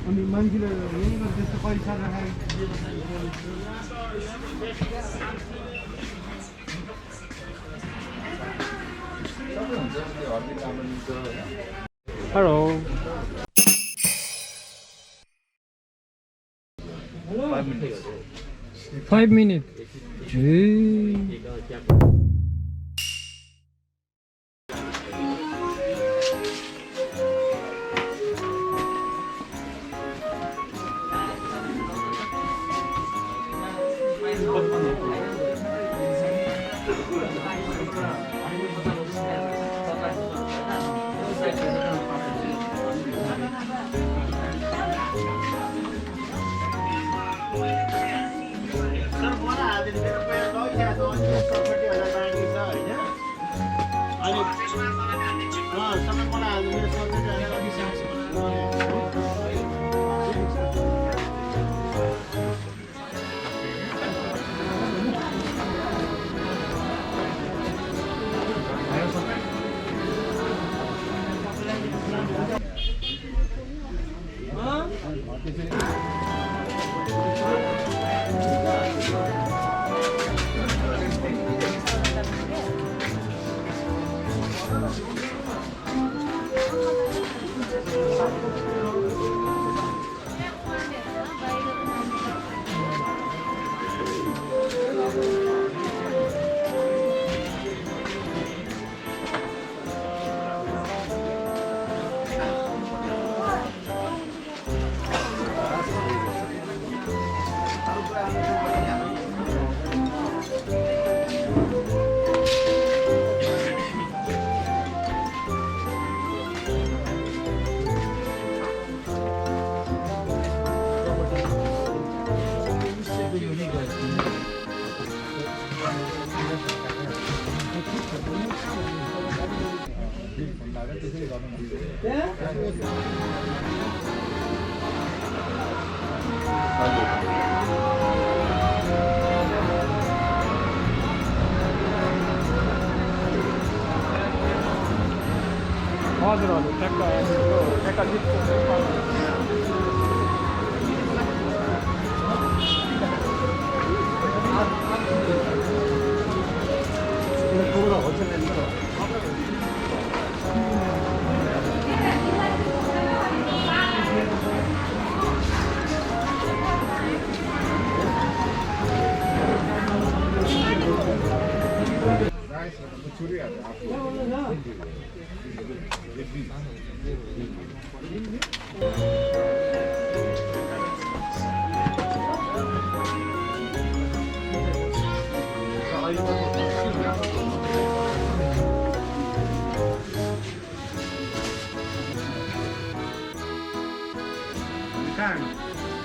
अनि मान्छेले त्यस्तो पैसा राखेर Hello. 5 minutes.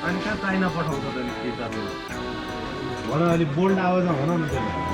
अनि कहाँ चाइना पठाउँछ त किताबहरू भन अलिक बोल्ड आवाजमा भन न त्यसलाई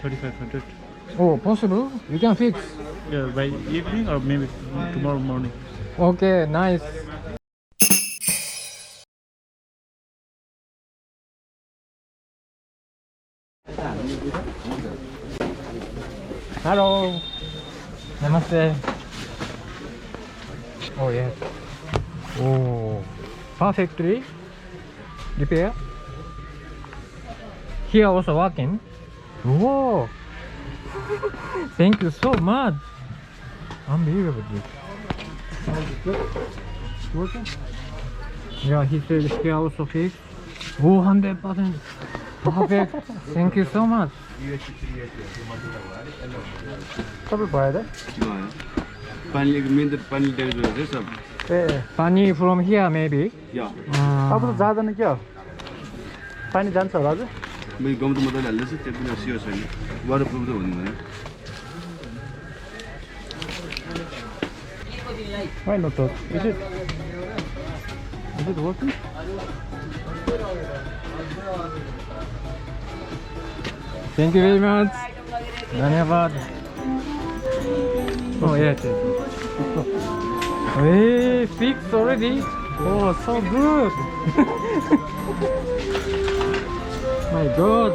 $3,500. Oh, possible? You can fix. Yeah, by evening or maybe tomorrow morning. Okay, nice. Hello. Namaste. Oh yes. Oh, perfectly repair. Here also working. Whoa. Thank you so much. Unbelievable. Working? Yeah, he said here also fixed. 100%. Perfect. Thank you so much. सब भयो त पानी main त पानी damage भएको छ सब ए पानी from here maybe या अब त जाँदैन क्या हो पानी जान्छ होला अझ मैले गाउँ त मजाले हाल्दैछ त्यो पनि सियो छैन वाटर प्रुफ त हुनु भने Why not touch? Is it working? Thank you very much. धन्यवाद. Oh yes. Hey, fixed already. Oh, so good. My God.